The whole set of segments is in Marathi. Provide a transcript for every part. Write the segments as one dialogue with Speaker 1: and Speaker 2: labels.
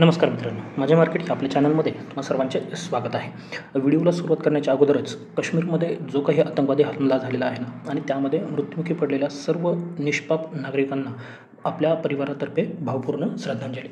Speaker 1: नमस्कार मित्रांनो, माझे मार्केट या आपल्या चॅनलमध्ये तुम्हा सर्वांचे स्वागत आहे. व्हिडिओला सुरुवात करण्याच्या अगोदरच काश्मीरमध्ये जो काही आतंकवादी हमला झालेला आहे ना, आणि त्यामध्ये मृत्युमुखी पडलेल्या सर्व निष्पाप नागरिकांना आपल्या परिवारातर्फे भावपूर्ण श्रद्धांजली.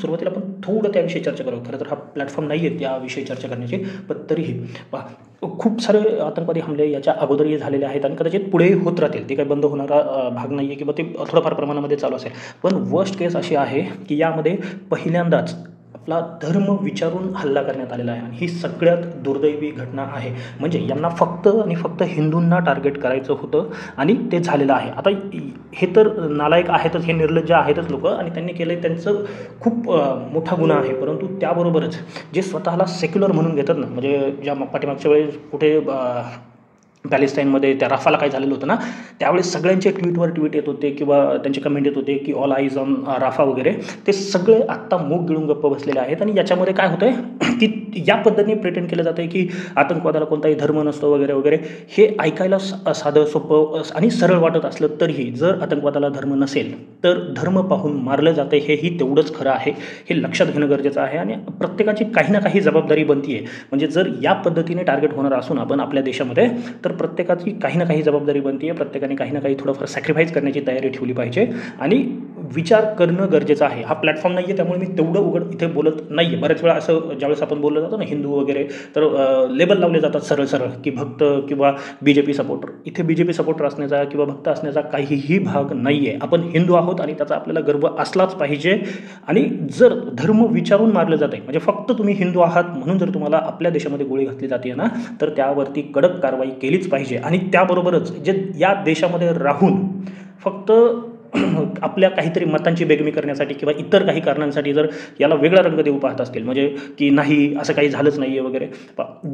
Speaker 1: सुरुवातीला आपण थोडं त्याविषयी चर्चा करू. खरं तर हा प्लॅटफॉर्म नाही आहे त्याविषयी चर्चा करण्याची, पण तरीही खूप सारे आतंकवादी हमले याच्या अगोदरही झालेले आहेत आणि कदाचित पुढेही होत राहतील. ते काही बंद होणारा भाग नाही आहे किंवा ते थोडंफार प्रमाणामध्ये चालू असेल. पण वर्स्ट केस अशी आहे की यामध्ये पहिल्यांदाच आपला धर्म विचारून हल्ला करण्यात आलेला आहे आणि ही सगळ्यात दुर्दैवी घटना आहे. म्हणजे यांना फक्त आणि फक्त हिंदूंना टार्गेट करायचं होतं आणि ते झालेलं आहे. आता हे तर नालायक आहेतच, हे निर्लज्ज आहेतच लोक, आणि त्यांनी केलं त्यांचं खूप मोठा गुन्हा आहे. परंतु त्याबरोबरच जे स्वतःला सेक्युलर म्हणून घेतात ना, म्हणजे ज्या पाठीमागच्या वेळेस कुठे पॅलेस्टाईनमध्ये त्या राफाला काय झालेलं होतं ना, त्यावेळेस सगळ्यांचे ट्विट येत होते किंवा त्यांचे कमेंट येत होते की ऑल आईज ऑन राफा वगैरे. ते सगळे आत्ता मूग गिळून गप्प बसलेले आहेत. आणि याच्यामध्ये काय होतं आहे की या पद्धतीने प्रिटेंड केलं जातं आहे की आतंकवादाला कोणताही धर्म नसतो वगैरे वगैरे. हे ऐकायला साधं सोपं आणि सरळ वाटत असलं तरीही जर आतंकवादाला धर्म नसेल तर धर्म पाहून मारलं जातं हेही तेवढंच खरं आहे. हे लक्षात घेणं गरजेचं आहे आणि प्रत्येकाची काही ना काही जबाबदारी बनती आहे. म्हणजे जर या पद्धतीने टार्गेट होणार असून आपण आपल्या देशामध्ये, तर प्रत्येकाची काही ना काही जबाबदारी बनते आहे. प्रत्येकाने काही ना काही थोडंफार सॅक्रिफाईस करण्याची तयारी ठेवली पाहिजे आणि विचार करणं गरजेचं आहे. हा प्लॅटफॉर्म नाही आहे त्यामुळे मी तेवढं उघड इथे बोलत नाही आहे. बऱ्याच वेळा असं ज्यावेळेस आपण बोललं जातो ना हिंदू वगैरे, तर लेबल लावले जातात सरळ की भक्त किंवा BJP सपोर्टर. इथे BJP सपोर्टर असण्याचा किंवा भक्त असण्याचा काहीही भाग नाही आहे. आपण हिंदू आहोत आणि त्याचा आपल्याला गर्व असलाच पाहिजे. आणि जर धर्म विचारून मारलं जात आहे, म्हणजे फक्त तुम्ही हिंदू आहात म्हणून जर तुम्हाला आपल्या देशामध्ये गोळी घातली जाते ना, तर त्यावरती कडक कारवाई केलीच पाहिजे. आणि त्याबरोबरच जे या देशामध्ये राहून फक्त आपल्या काहीतरी मतांची बेगमी करण्यासाठी किंवा इतर काही कारणांसाठी जर याला वेगळा रंग देऊ पाहत असतील, म्हणजे की नाही असं काही झालंच नाही आहे वगैरे,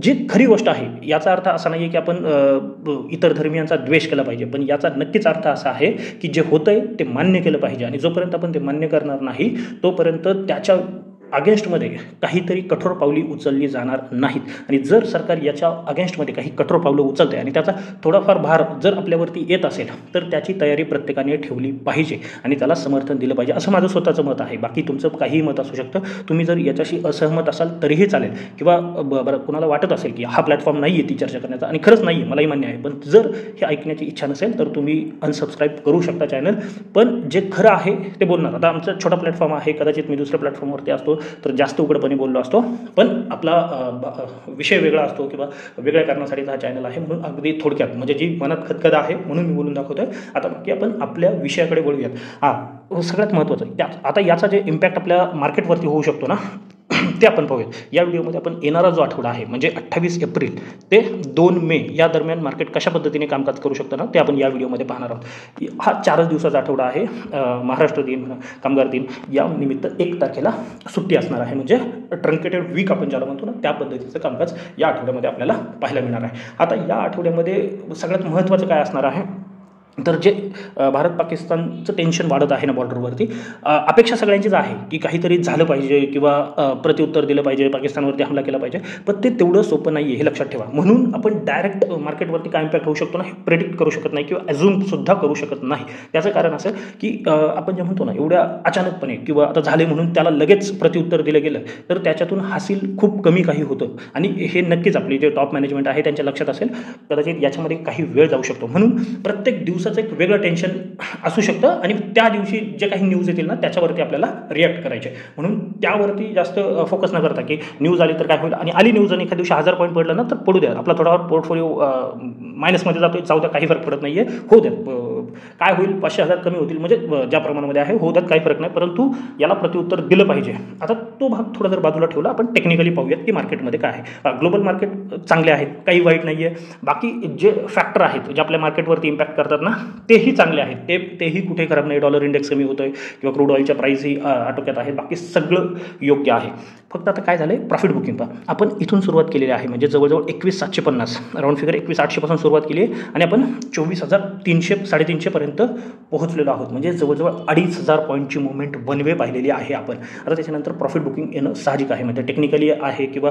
Speaker 1: जी खरी गोष्ट आहे, याचा अर्थ असा नाही आहे की आपण इतर धर्मियांचा द्वेष केला पाहिजे. पण याचा नक्कीच अर्थ असा आहे की जे होतं आहे ते मान्य केलं पाहिजे. आणि जोपर्यंत आपण ते मान्य करणार नाही तोपर्यंत त्याच्या अगेन्स्टमध्ये काहीतरी कठोर पावली उचलली जाणार नाहीत. आणि जर सरकार याच्या अगेन्स्टमध्ये काही कठोर पावलं उचलते आणि त्याचा थोडाफार भार जर आपल्यावरती येत असेल तर त्याची तयारी प्रत्येकाने ठेवली पाहिजे आणि त्याला समर्थन दिलं पाहिजे, असं माझं स्वतःचं मत आहे. बाकी तुमचं काहीही मत असू शकतं. तुम्ही जर याच्याशी असहमत असाल तरीही चालेल, किंवा बरं कुणाला वाटत असेल की हा प्लॅटफॉर्म नाही आहे ती चर्चा करण्याचा, आणि खरंच नाही आहे, मलाही मान्य आहे, पण जर हे ऐकण्याची इच्छा नसेल तर तुम्ही अनसबस्क्राईब करू शकता चॅनल. पण जे खरं आहे ते बोलणार. आता आमचा छोटा प्लॅटफॉर्म आहे, कदाचित मी दुसऱ्या प्लॅटफॉर्मवरती असतो तर जास्त उघडपणे बोललो असतो, पण आपला विषय वेगळा असतो किंवा वेगळ्या कारणासाठीचा हा चॅनल आहे. म्हणून अगदी थोडक्यात, म्हणजे जी मनात खदखद आहे म्हणून मी बोलून दाखवतोय. आता की आपण आपल्या विषयाकडे वळूयात. सगळ्यात महत्त्वाचं आता याचा जे इम्पॅक्ट आपल्या मार्केटवरती होऊ शकतो ना, ते आपण पाहूयात. या व्हिडिओमध्ये आपण येणारा जो आठवडा आहे म्हणजे 28 एप्रिल ते 2 मे या दरम्यान मार्केट कशा पद्धतीने कामकाज करू शकतं ना, ते आपण या व्हिडिओमध्ये पाहणार आहोत. हा 4 दिवसाचा आठवडा आहे. महाराष्ट्र दिन, कामगार दिन या निमित्त 1 तारखेला सुट्टी असणार आहे. म्हणजे ट्रंकेटेड वीक आपण ज्याला म्हणतो ना, त्या पद्धतीचं कामकाज या आठवड्यामध्ये आपल्याला पाहायला मिळणार आहे. आता या आठवड्यामध्ये सगळ्यात महत्त्वाचं काय असणार आहे तर जे भारत पाकिस्तानचं टेन्शन वाढत आहे ना बॉर्डरवरती, अपेक्षा सगळ्यांचीच आहे की काहीतरी झालं पाहिजे किंवा प्रत्युत्तर दिलं पाहिजे, पाकिस्तानवरती हमला केला पाहिजे. पण ते तेवढं सोपं नाही आहे, हे लक्षात ठेवा. म्हणून आपण डायरेक्ट मार्केटवरती काय इम्पॅक्ट होऊ शकतो ना हे प्रेडिक्ट करू शकत नाही किंवा ॲझ्युमसुद्धा करू शकत नाही. त्याचं कारण असं की आपण जे म्हणतो ना, एवढ्या अचानकपणे किंवा आता झाले म्हणून त्याला लगेच प्रत्युत्तर दिलं गेलं तर त्याच्यातून हासिल खूप कमी काही होतं. आणि हे नक्कीच आपली जे टॉप मॅनेजमेंट आहे त्यांच्या लक्षात असेल. कदाचित याच्यामध्ये काही वेळ जाऊ शकतो. म्हणून प्रत्येक दिवसाचं एक वेगळं टेन्शन असू शकतं आणि त्या दिवशी जे काही न्यूज येतील ना त्याच्यावरती आपल्याला रिॲक्ट करायचे. म्हणून त्यावरती जास्त फोकस न करता की न्यूज आली तर काय होईल, आणि आली न्यूज आणि एखाद्या दिवशी 1000 पॉईंट पडलं ना तर पडू द्या, आपला थोडाफार पोर्टफोलिओ मायनसमध्ये जातो, जाऊ द्या, काही फरक पडत नाही आहे, होऊ द्या. काय होईल, 500-1000 कमी होतील, म्हणजे ज्या प्रमाणामध्ये आहे होऊ द्यात, काही फरक नाही, परंतु याला प्रत्युत्तर दिलं पाहिजे. आता तो भाग थोडा जर बाजूला ठेवला, आपण टेक्निकली पाहूयात की मार्केटमध्ये काय आहे. ग्लोबल मार्केट चांगले आहेत, काही वाईट नाही आहे. बाकी जे फॅक्टर आहेत जे आपल्या मार्केटवरती इम्पॅक्ट करतात ना तेही चांगले आहेत, तेही कुठे खराब नाही. डॉलर इंडेक्स कमी होतोय किंवा क्रूड ऑइलच्या प्राईसही आटोक्यात आहेत. बाकी सगळं योग्य आहे. फक्त आता काय झालं आहे, प्रॉफिट बुकिंग पहा. आपण इथून सुरुवात केलेली आहे, म्हणजे जवळजवळ 21,750 राऊंड फिगर 21,800 पासून सुरुवात केली आहे आणि आपण 24,300-3,500 200पर्यंत पोहोचलेलो आहोत, म्हणजे जवळजवळ 2500 पॉईंटची मुवमेंट वन वे पाहिलेली आहे आपण. आता त्याच्यानंतर प्रॉफिट बुकिंग येणं साहजिक आहे, म्हणजे टेक्निकली आहे किंवा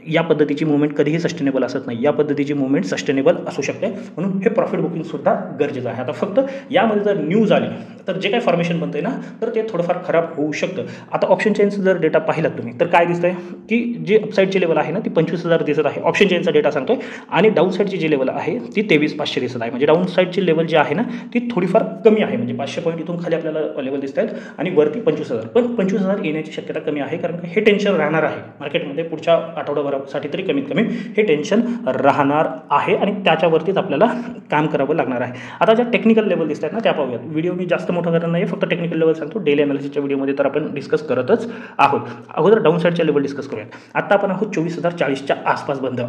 Speaker 1: या पद्धतीची मुवमेंट कधीही सस्टेनेबल असत नाही, या पद्धतीची मुवमेंट सस्टेनेबल असू शकते, म्हणून हे प्रॉफिट बुकिंगसुद्धा गरजेचं आहे. आता फक्त यामध्ये जर न्यूज आली तर जे काही फॉर्मेशन बनतं ना तर ते थोडंफार खराब होऊ शकतं. आता ऑप्शन चेनचं जर डेटा पाहिलात तुम्ही तर काय दिसतंय की जे अपसाईडची लेवल आहे ना ती 25,000 दिसत आहे, ऑप्शन चेनचा डेटा सांगतोय, आणि डाऊन साईडची जी लेवल आहे ती 23,500 दिसत आहे. म्हणजे डाऊन साईडची लेवल जी आहे ना ती थोडीफार कमी आहे, म्हणजे 500 पॉईंट इथून खाली आपल्याला लेवल दिसत आहेत आणि वरती 25,000, पण 25,000 येण्याची शक्यता कमी आहे, कारण हे टेन्शन राहणार आहे मार्केटमध्ये पुढच्या आठवड्याभरासाठी तरी कमीत कमी हे टेन्शन राहणार आहे आणि त्याच्यावरतीच आपल्याला काम करावं लागणार आहे. आता ज्या टेक्निकल लेवल दिसत आहेत ना त्या पाहूयात. व्हिडिओ मी जास्त मोठा करणार नाही, फक्त टेक्निकल लेवल सांगतो. डेली अनालिसिसच्या व्हिडिओमध्ये तर आपण डिस्कस करतच आहोत. अगोदर डाऊन साईडच्या लेवल डिस्कस करूयात. आता आपण आहोत 24,040च्या आसपास बंद.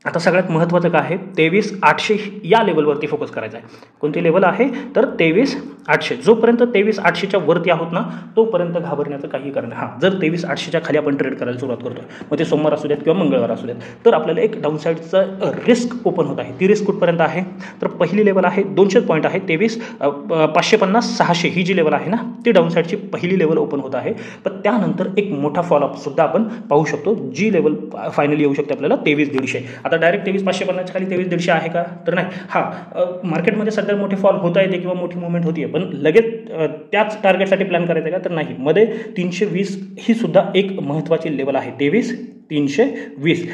Speaker 1: आता सगळ्यात महत्त्वाचं काय आहे, 23,800 या लेवलवरती फोकस करायचा आहे. कोणती लेवल आहे तर 23,800. जोपर्यंत 23,800च्या वरती आहोत ना तोपर्यंत घाबरण्याचं काही कारण नाही. हां, जर 23,800च्या खाली आपण ट्रेड करायला सुरुवात करतोय, मग ते सोमवार असू द्यात किंवा मंगळवार असू द्यात, तर आपल्याला एक डाऊन साईडचं रिस्क ओपन होत आहे. ती रिस्क कुठपर्यंत आहे तर पहिली लेवल आहे 200 पॉईंट आहे, 23,550-600 ही जी लेवल आहे ना ती डाऊन साईडची पहिली लेवल ओपन होत आहे. पण त्यानंतर एक मोठा फॉलोअप सुद्धा आपण पाहू शकतो, जी लेवल फायनली येऊ शकते आपल्याला 23,150. आता डायरेक्ट 23,550 खाली 23,150 आहे का तर नाही. हां, मार्केटमध्ये सध्या मोठे फॉल होत आहे किंवा मोठी मुवमेंट होतीये, पण लगेच त्याच टार्गेटसाठी प्लॅन करायचं का तर नाही. मध्ये 320 ही सुद्धा एक महत्त्वाची लेवल आहे, 23,320.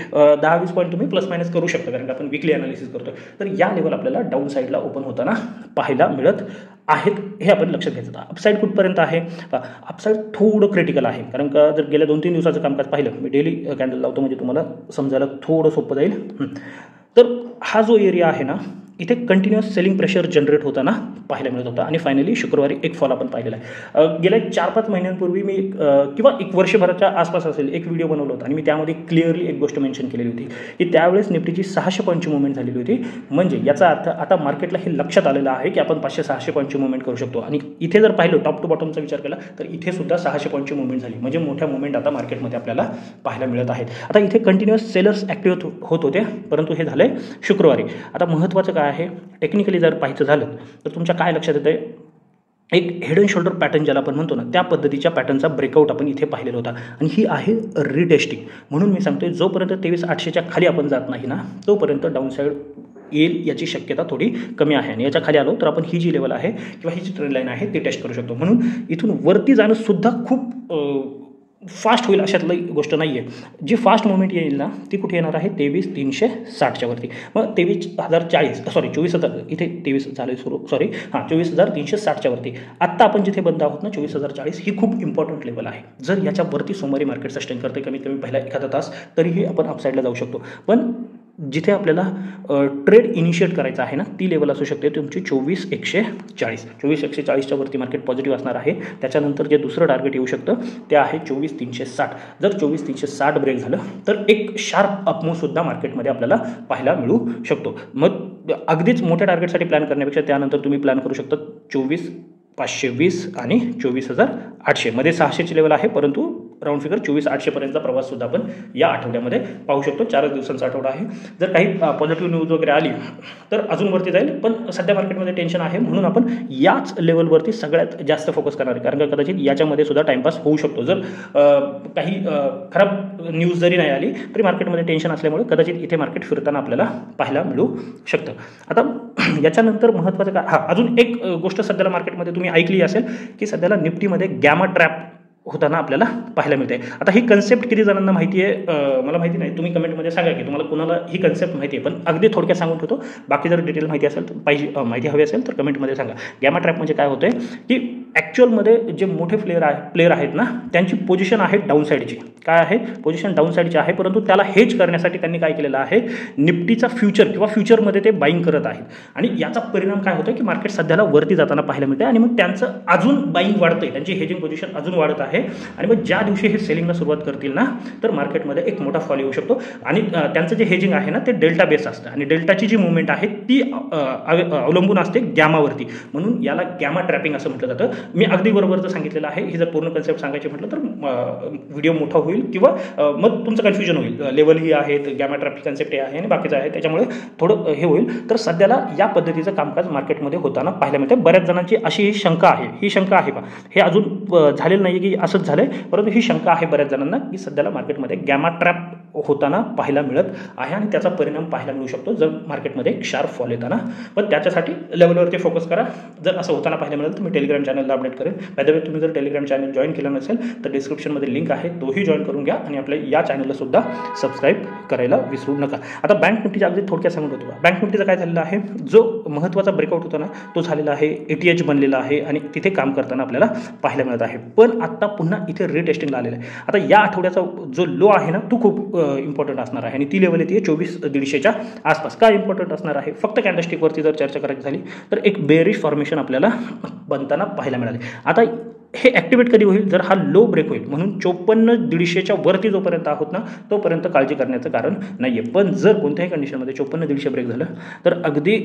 Speaker 1: 10-20 पॉईंट तुम्ही प्लस मायनस करू शकता, कारण का आपण वीकली अनालिसिस करतोय. तर या लेवल आपल्याला डाऊन साईडला ओपन होताना पाहायला मिळत आहेत, हे आपण लक्षात घ्यायचं. अपसाईड कुठपर्यंत आहे, अपसाईड थोडं क्रिटिकल आहे, कारण का जर गेल्या 2-3 दिवसाचं कामकाज पाहिलं, मी डेली कॅन्डल लावतो म्हणजे तुम्हाला समजायला थोडं सोपं जाईल. तर हा जो एरिया आहे ना इथे कंटिन्युअस सेलिंग प्रेशर जनरेट होताना पाहायला मिळत होता आणि फायनली शुक्रवारी एक फॉल आपण पाहिलेला आहे. गेल्या 4-5 महिन्यांपूर्वी मी किंवा एक वर्षभराच्या आसपास असेल एक व्हिडिओ बनवला होता आणि मी त्यामध्ये क्लिअरली एक गोष्ट मेन्शन केलेली होती की त्यावेळेस निफ्टीची 600 पॉईंटची मुवमेंट झालेली होती. म्हणजे याचा अर्थ आता मार्केटला हे लक्षात आलेलं आहे की आपण 500-600 पॉईंटची मुवमेंट करू शकतो. आणि इथे जर पाहिलं टॉप टू बॉटमचा विचार केला तर इथे सुद्धा 600 पॉईंटची मुवमेंट झाली, म्हणजे मोठ्या मुवमेंट आता मार्केटमध्ये आपल्याला पाहायला मिळत आहेत. आता इथे कंटिन्युअस सेलर्स ॲक्टिव्ह होत होते, परंतु हे झाले शुक्रवारी. आता महत्त्वाचं काय आहे, टेक्निकली जर पाहायचं झालं तर तुमच्या काय लक्षात येतं, एक हेड अँड शोल्डर पॅटर्न ज्याला आपण म्हणतो ना त्या पद्धतीच्या पॅटर्नचा ब्रेकआउट आपण इथे पाहिलेला होता आणि ही आहे रिटेस्टिंग. म्हणून मी सांगतोय जोपर्यंत 23,800च्या खाली आपण जात नाही ना तोपर्यंत डाऊन साईड येईल याची शक्यता थोडी कमी आहे. आणि याच्या खाली आलो तर आपण ही जी लेवल आहे किंवा ही जी ट्रेंड लाईन आहे ती टेस्ट करू शकतो. म्हणून इथून वरती जाणं सुद्धा खूप फास्ट होईल अशातली गोष्ट नाही आहे. जी फास्ट मुवमेंट येईल ना ती कुठे येणार आहे 23,360च्या वरती. मग 24,360 इथे 23 झाले सुरू 24,360च्या वरती. आत्ता आपण जिथे बंद आहोत ना 24,040 ही खूप इम्पॉर्टंट लेवल आहे. जर याच्यावरती सोमवारी मार्केट सस्टेन करते कमीत कमी पहिला एखादा तास तरीही आपण अपसाईडला जाऊ शकतो. पण जिथे आपल्याला ट्रेड इनिशिएट करायचा आहे ना ती लेवल असू शकते तुमची 24,140. 24,140च्या वरती मार्केट पॉझिटिव्ह असणार आहे. त्याच्यानंतर जे दुसरं टार्गेट येऊ शकतं ते आहे 24,360. जर 24,360 ब्रेक झालं तर एक शार्प अपमूव्हसुद्धा मार्केटमध्ये आपल्याला पाहायला मिळू शकतो. मग अगदीच मोठ्या टार्गेटसाठी प्लॅन करण्यापेक्षा त्यानंतर तुम्ही प्लॅन करू शकता 24,520 आणि 24,800 मध्ये 600ची लेवल आहे, परंतु राऊंड फिगर 24,800पर्यंतचा प्रवाससुद्धा आपण या आठवड्यामध्ये पाहू शकतो. 4 दिवसांचा आठवडा आहे. जर काही पॉझिटिव्ह न्यूज वगैरे आली तर अजून वरती जाईल, पण सध्या मार्केटमध्ये टेन्शन आहे म्हणून आपण याच लेवलवरती सगळ्यात जास्त फोकस करणार आहे, कारण का कदाचित याच्यामध्ये सुद्धा टाइमपास होऊ शकतो. जर काही खराब न्यूज जरी नाही आली तरी मार्केटमध्ये टेन्शन असल्यामुळे कदाचित इथे मार्केट फिरताना आपल्याला पाहायला मिळू शकतं. आता याच्यानंतर महत्त्वाचं काय, अजून एक गोष्ट सध्याला मार्केटमध्ये तुम्ही ऐकली असेल की सध्याला निफ्टीमध्ये गॅमा ट्रॅप होताना आपल्याला पाहायला मिळते. आता ही कन्सेप्ट किती जणांना माहिती आहे मला माहिती नाही, तुम्ही कमेंटमध्ये सांगा की तुम्हाला कोणाला ही कन्सेप्ट माहिती आहे. पण अगदी थोडक्यात सांगून ठेवतो, बाकी जर डिटेल माहिती असेल तर माहिती हवी असेल तर कमेंटमध्ये सांगा. गॅमा ट्रॅप म्हणजे काय होतं की ॲक्च्युअलमध्ये जे मोठे प्लेयर आहेत ना त्यांची पोझिशन आहे डाऊन साईडची. काय आहे पोझिशन डाऊन साईडची आहे, परंतु त्याला हेज करण्यासाठी त्यांनी काय केलेलं आहे निफ्टीचा फ्युचर किंवा फ्युचरमध्ये ते बाईंग करत आहेत आणि याचा परिणाम काय होतो की मार्केट सध्याला वरती जाताना पाहायला मिळते आणि मग त्यांचं अजून बाईंग वाढतंय, त्यांची हेजिंग पोझिशन अजून वाढत आहे आणि मग ज्या दिवशी हे सेलिंगला सुरुवात करतील ना तर मार्केटमध्ये एक मोठा फॉल येऊ शकतो. आणि त्यांचं जे हेजिंग आहे ना ते डेल्टा बेस असतं आणि डेल्टाची जी मुवमेंट आहे ती अवलंबून असते गॅमावरती, म्हणून याला गॅमा ट्रॅपिंग असं म्हटलं जातं. मी अगदी बरोबरचं सांगितलेलं आहे. ही जर पूर्ण कन्सेप्ट सांगायची म्हटलं तर व्हिडिओ मोठा होईल किंवा मग तुमचं कन्फ्युजन होईल. लेवल ही आहेत, गॅमा ट्रॅप कन्सेप्ट हे आहे आणि बाकीचं आहे, त्याच्यामुळे थोडं हे होईल. तर सध्याला या पद्धतीचं कामकाज मार्केटमध्ये होताना पाहायला मिळते. बऱ्याच जणांची अशी ही शंका आहे बा, हे अजून झालेलं नाही की असंच झालंय, परंतु ही शंका आहे बऱ्याच जणांना की सध्याला मार्केटमध्ये गॅमा ट्रॅप होताना पाहायला मिळत आहे आणि त्याचा परिणाम पाहायला मिळू शकतो जर मार्केटमध्ये एक शार्प फॉल येताना. पण त्याच्यासाठी लेवलवरती फोकस करा. जर असं होताना पाहायला मिळेल तर मी टेलिग्राम चॅनलला अपडेट करेन. बाय द वे, तुम्ही जर टेलिग्राम चॅनल जॉईन केलं नसेल तर डिस्क्रिप्शनमध्ये लिंक आहे, तोही जॉईन करून घ्या आणि आपल्या या चॅनलला सुद्धा सबस्क्राईब करायला विसरू नका. आता बँक निफ्टीच्या अगदी थोडक्यात सांगत होतो. बँक निफ्टीचं काय झालेलं आहे, जो महत्त्वाचा ब्रेकआउट होता ना तो झालेला आहे, ETH बनलेला आहे आणि तिथे काम करताना आपल्याला पाहायला मिळत आहे. पण आता पुन्हा इथे रिटेस्टिंगला आलेलं आहे. आता या आठवड्याचा जो लो आहे ना तो खूप इम्पॉर्टंट असणार आहे आणि ती लेवल येते 24,150च्या आसपास. काय इम्पॉर्टंट असणार आहे, फक्त कॅन्डलस्टिकवरती जर चर्चा करायची झाली तर एक बेरिश फॉर्मेशन आपल्याला बनताना पाहायला मिळाले. आता हे ॲक्टिवेट कधी होईल, जर हा लो ब्रेक होईल. म्हणून 54,150च्या वरती जोपर्यंत आहोत ना तोपर्यंत काळजी करण्याचं कारण नाही आहे. पण जर कोणत्याही कंडिशनमध्ये 54,150 ब्रेक झालं तर अगदी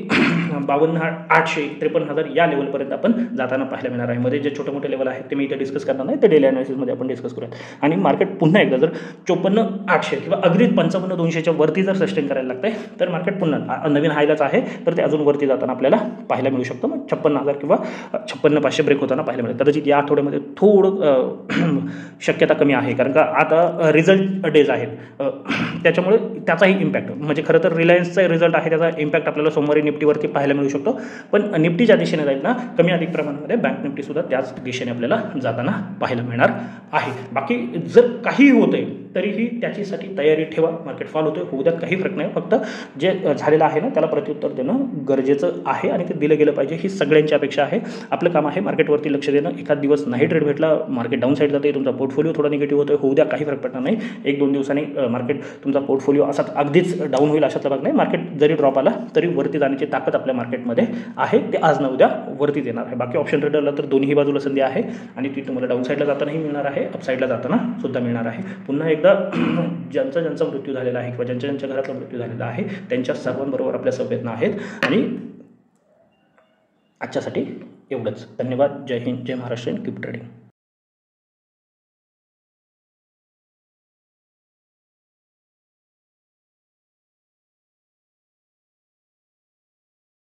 Speaker 1: 52,800 53,000 या लेवलपर्यंत आपण जाताना पाहायला मिळणार आहे. मध्ये जे छोटे मोठे लेवल आहेत ते मी इथे डिस्कस करणार नाही, ते डेली अनालिसिसमध्ये आपण डिस्कस करूयात. आणि मार्केट पुन्हा एकदा जर 54,800 किंवा अगदी 55,200च्या वरती जर सस्टेन करायला लागतंय तर मार्केट पुन्हा नवीन हायलाच आहे तर ते अजून वरती जाताना आपल्याला पाहायला मिळू शकतं. मग 56,000 किंवा 56,500 ब्रेक होताना पाहायला मिळेल. कदाचित या आठवड्यामध्ये थोडं शक्यता कमी आहे, कारण का आता रिझल्ट डेज आहेत, त्याच्यामुळे त्याचाही इम्पॅक्ट, म्हणजे खरं तर रिलायन्सचा रिझल्ट आहे त्याचा इम्पॅक्ट आपल्याला सोमवारी निफ्टीवरती पाहायला मिळू शकतो. पण निफ्टीच्या दिशेने जाईल ना कमी अधिक प्रमाणामध्ये बँक निफ्टीसुद्धा त्याच दिशेने आपल्याला जाताना पाहायला मिळणार आहे. बाकी जर काहीही होतंय तरीही त्याच्यासाठी तयारी ठेवा. मार्केट फॉल होतोय, होऊ द्यात, काही फरक नाही. फक्त जे झालेलं आहे ना त्याला प्रत्युत्तर देणं गरजेचं आहे आणि ते दिलं गेलं पाहिजे, ही सगळ्यांची अपेक्षा आहे. आपलं काम आहे मार्केटवरती लक्ष देणं. एखाद दिवस नाही ट्रेड भेटला, मार्केट डाऊन साईड जाते, तुमचा पोर्टफोलिओ थोडा निगेटिव्ह होतोय, होऊ द्या, काही फरक पडणार नाही. 1-2 दिवसांनी मार्केट तुमचा पोर्टफोलिओ असाच अगदीच डाऊन होईल अशातला भाग नाही. मार्केट जरी ड्रॉप आला तरी वरती जाण्याची ताकद आपल्या मार्केटमध्ये आहे, ते आज ना उद्या वरती देणार आहे. बाकी ऑप्शन ट्रेडरला तर दोन्ही बाजूला संधी आहे आणि ती तुम्हाला डाऊन साईडला जातानाही मिळणार आहे, अप साईडला जाताना सुद्धा मिळणार आहे. पुन्हा एकदा ज्यांचा मृत्यू झालेला आहे किंवा ज्यांच्या घरातला मृत्यू झालेला आहे त्यांच्या सर्वांबरोबर आपल्या संवेदना आहेत आणि आजच्यासाठी एवढंच. धन्यवाद. जय हिंद, जय महाराष्ट्र, कीप ट्रेडिंग.